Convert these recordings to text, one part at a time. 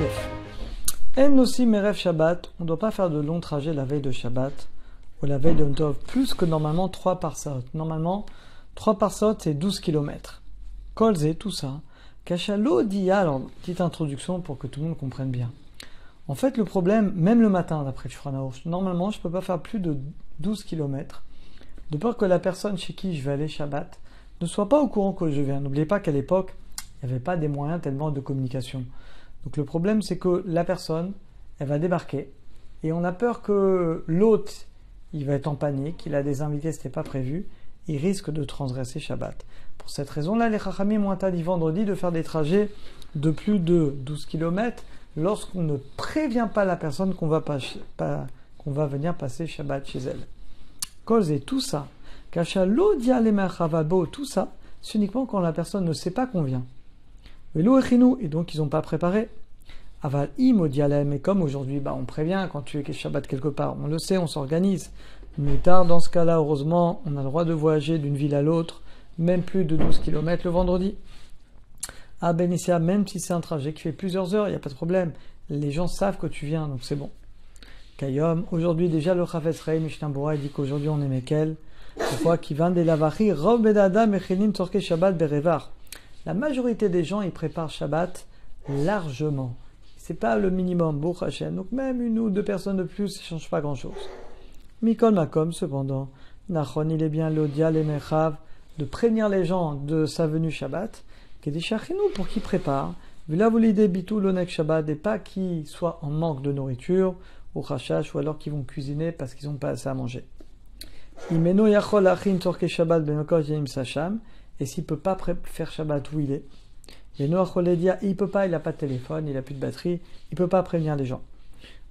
Aleph. En aussi Merev Shabbat, on ne doit pas faire de longs trajets la veille de Shabbat ou la veille de Yom Tov, plus que normalement 3 parsot. Normalement, 3 parsot, c'est 12 km. Kolze, tout ça. Kachalo dia, alors, petite introduction pour que tout le monde comprenne bien. En fait, le problème, même le matin, d'après le Shulchan Aruch, normalement, je ne peux pas faire plus de 12 km, de peur que la personne chez qui je vais aller Shabbat ne soit pas au courant que je viens. N'oubliez pas qu'à l'époque, il n'y avait pas des moyens tellement de communication. Donc le problème, c'est que la personne, elle va débarquer, et on a peur que l'hôte, il va être en panique, il a des invités, ce n'était pas prévu, il risque de transgresser Shabbat. Pour cette raison-là, les Chachamim ont interdit vendredi de faire des trajets de plus de 12 km lorsqu'on ne prévient pas la personne qu'on va venir passer Shabbat chez elle. Cause et tout ça, Kachalo dia le merchavabo, tout ça, c'est uniquement quand la personne ne sait pas qu'on vient. Et donc ils n'ont pas préparé. Aval im mais comme aujourd'hui, on prévient quand tu es Shabbat quelque part, on le sait, on s'organise. Mais tard, dans ce cas-là, heureusement, on a le droit de voyager d'une ville à l'autre, même plus de 12 km le vendredi. Ah ben ici, même si c'est un trajet qui fait plusieurs heures, il n'y a pas de problème. Les gens savent que tu viens, donc c'est bon. Kayom, aujourd'hui déjà le Chafetz Chaim Mishnah Berurah dit qu'aujourd'hui on est Mekel. Pourquoi qui vient des lavachi, Rov bedada mechenin torke Shabbat berevar. La majorité des gens, ils préparent Shabbat largement. C'est pas le minimum, Baruch Hashem. Donc même une ou deux personnes de plus, ça ne change pas grand-chose. Mikol Makom, cependant, Nachon, il est bien l'odia les mechav de prévenir les gens de sa venue Shabbat, qui des chachinou pour qu'ils préparent, vula volide bitou l'onek Shabbat, et pas qu'ils soient en manque de nourriture, ou chachash, ou alors qu'ils vont cuisiner parce qu'ils n'ont pas assez à manger. Imeno yachol achin torke Shabbat benokot yim sacham. Et s'il ne peut pas faire Shabbat où il est, il ne peut pas, il n'a pas de téléphone, il n'a plus de batterie, il ne peut pas prévenir les gens.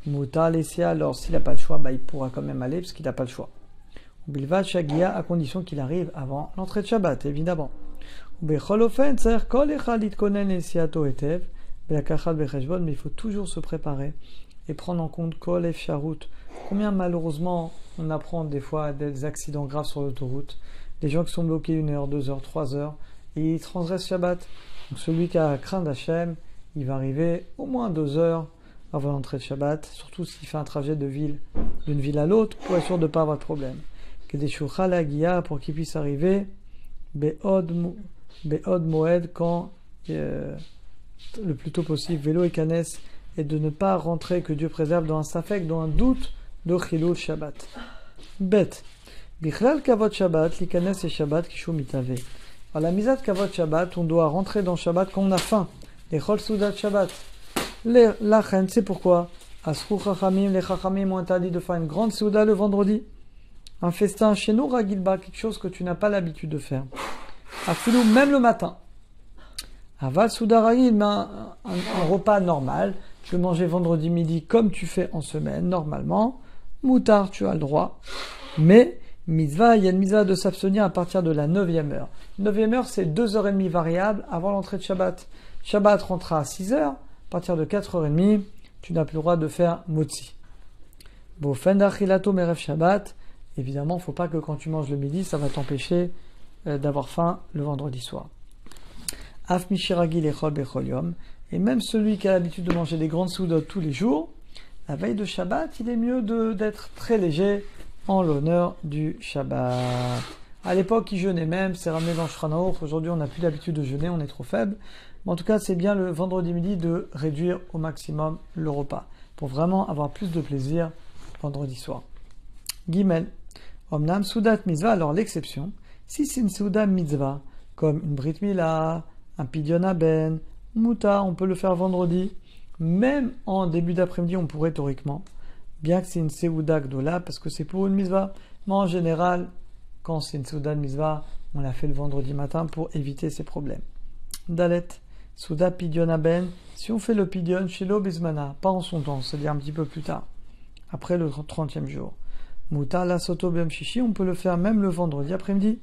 Mouta Lessia, alors s'il n'a pas le choix, il pourra quand même aller parce qu'il n'a pas le choix. Bilva Shagia, à condition qu'il arrive avant l'entrée de Shabbat, évidemment. Mais il faut toujours se préparer et prendre en compte Kol Efsharut. Combien malheureusement on apprend des fois des accidents graves sur l'autoroute. Les gens qui sont bloqués 1 heure, 2 heures, 3 heures, et ils transgressent Shabbat. Donc celui qui a craint d'Hachem, il va arriver au moins 2 heures avant l'entrée de Shabbat, surtout s'il fait un trajet d'une ville à l'autre, pour être sûr de ne pas avoir de problème. Que des shouchal agia pour qu'il puisse arriver be'od moed quand le plus tôt possible, vélo et canès, et de ne pas rentrer, que Dieu préserve, dans un safek, dans un doute de chilul Shabbat. Bête. Bichlal kavod Shabbat, likanes et Shabbat kishu mitave. À la misat kavod Shabbat, on doit rentrer dans Shabbat quand on a faim. Les chol soudat Shabbat. La chen, c'est pourquoi Asru chachamim, les chachamim ont interdit de faire une grande souda le vendredi. Un festin chez nous, ragilba, quelque chose que tu n'as pas l'habitude de faire. Afilou, même le matin. Aval souda ragil, un repas normal. Je vais manger vendredi midi comme tu fais en semaine, normalement. Moutar, tu as le droit. Mais mitzvah, il y a une mitzvah de s'abstenir à partir de la 9e heure. 9e heure, c'est 2h30 variables avant l'entrée de Shabbat. Shabbat rentrera à 6h. À partir de 4h30, tu n'as plus le droit de faire motzi. Bon, fin d'achilato merev Shabbat. Évidemment, il ne faut pas que quand tu manges le midi, ça va t'empêcher d'avoir faim le vendredi soir. Af mishiragi lechol bechol yom. Et même celui qui a l'habitude de manger des grandes soudot tous les jours, la veille de Shabbat, il est mieux d'être très léger en l'honneur du Shabbat. À l'époque, ils jeûnaient même, c'est ramené dans Shulchan Aruch. Aujourd'hui, on n'a plus l'habitude de jeûner, on est trop faible. Mais en tout cas, c'est bien le vendredi midi de réduire au maximum le repas, pour vraiment avoir plus de plaisir vendredi soir. Gimel. Omnam Soudat Mitzvah, alors l'exception, si c'est une Soudat Mitzvah, comme une Brit Mila, un Pidyon Haben, Mouta, on peut le faire vendredi, même en début d'après-midi, on pourrait théoriquement. Bien que c'est une Seuda Gdola, parce que c'est pour une Mitzvah. Mais en général, quand c'est une Seuda de Mitzvah, on la fait le vendredi matin pour éviter ces problèmes. Dalet, Souda Pidyon Haben, si on fait le Pidyon chez l'Obizmana, pas en son temps, c'est-à-dire un petit peu plus tard, après le 30e jour. Mouta la Soto Bem Shishi, on peut le faire même le vendredi après-midi.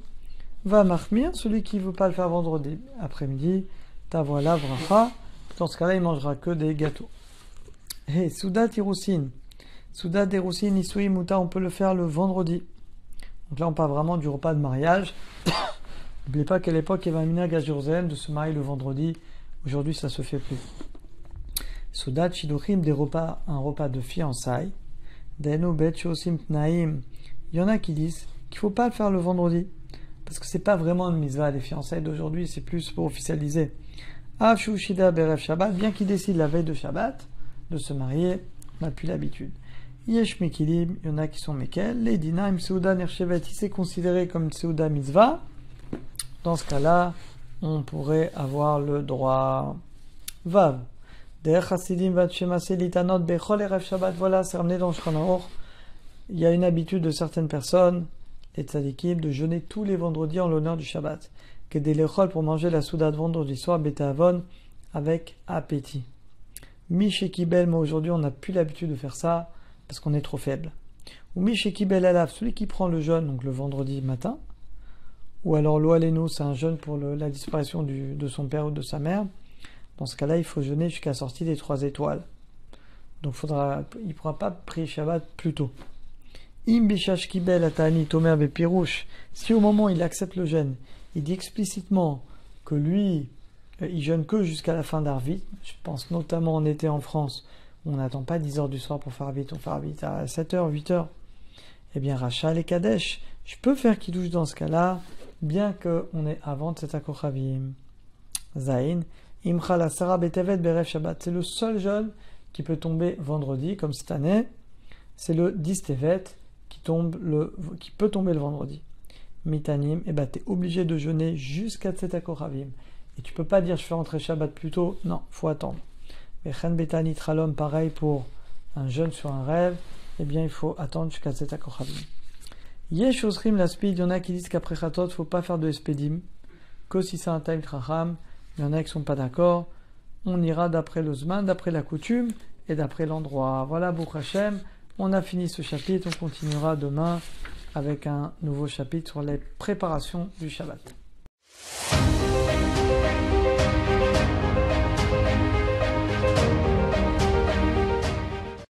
Va Mahmir, celui qui ne veut pas le faire vendredi après-midi, ta voilà Vracha, dans ce cas-là, il ne mangera que des gâteaux. Hey, Souda Tiroussine. Souda Tiroussine, Isui Mouta, on peut le faire le vendredi. Donc là, on parle vraiment du repas de mariage. N'oubliez pas qu'à l'époque, il y avait un minhag à Jérusalem de se marier le vendredi. Aujourd'hui, ça se fait plus. Soudat Shiduchim, un repas de fiançailles. Denu Bet Shosim Tnaim. Il y en a qui disent qu'il ne faut pas le faire le vendredi. Parce que c'est pas vraiment une mitzvah, les fiançailles d'aujourd'hui, c'est plus pour officialiser. Av Shushida Berev Shabbat, bien qu'il décide la veille de Shabbat de se marier, on n'a plus l'habitude. Yesh Mekilim, il y en a qui sont Mekel. Les Dinaim Seuda Nershevet, si c'est considéré comme une Seuda mitzvah, dans ce cas-là, on pourrait avoir le droit. Vav. Der Hasidim Vat Shemase Litanot Bechol Erev Shabbat, voilà, c'est ramené dans Shulchan Aruch. Il y a une habitude de certaines personnes, les tzadikim, de jeûner tous les vendredis en l'honneur du Shabbat. Que des lechol pour manger la souda de vendredi soir, Betavon, avec appétit. Mishekibel, mais aujourd'hui on n'a plus l'habitude de faire ça, parce qu'on est trop faible. Ou Mishekibel Alav, celui qui prend le jeûne, donc le vendredi matin, ou alors l'Oalenu, c'est un jeûne pour la disparition de son père ou de sa mère. Dans ce cas-là, il faut jeûner jusqu'à la sortie des 3 étoiles. Donc il ne pourra pas prier Shabbat plus tôt. Im bishash kibel atani tomer bepirouche. Si au moment où il accepte le jeûne, il dit explicitement que lui, il jeûne que jusqu'à la fin d'Arvit. Je pense notamment en été en France, où on n'attend pas 10 heures du soir pour faire Arvit, on fait Arvit à 7h, 8h. Eh bien, Rachel et Kadesh, je peux faire Kiddush dans ce cas-là, bien qu'on est avant de cet Akochavim. Zain, Imcha la Sarah Betevet Berev Shabbat. C'est le seul jeûne qui peut tomber vendredi, comme cette année. C'est le 10 Tevet qui peut tomber le vendredi. Mitanim, et tu es obligé de jeûner jusqu'à Tzetak Kochavim. Et tu peux pas dire je fais rentrer Shabbat plus tôt. Non, faut attendre. Vechen Betani Tralom, pareil pour un jeûne sur un rêve. Eh bien, il faut attendre jusqu'à Tzetak Kochavim. Yesh Osrim la speed, il y en a qui disent qu'après Chatot, faut pas faire de Espedim. Que si c'est un Taim Tracham, il y en a qui sont pas d'accord. On ira d'après le Zman, d'après la coutume et d'après l'endroit. Voilà, Baruch Hashem. On a fini ce chapitre, on continuera demain avec un nouveau chapitre sur les préparations du Shabbat.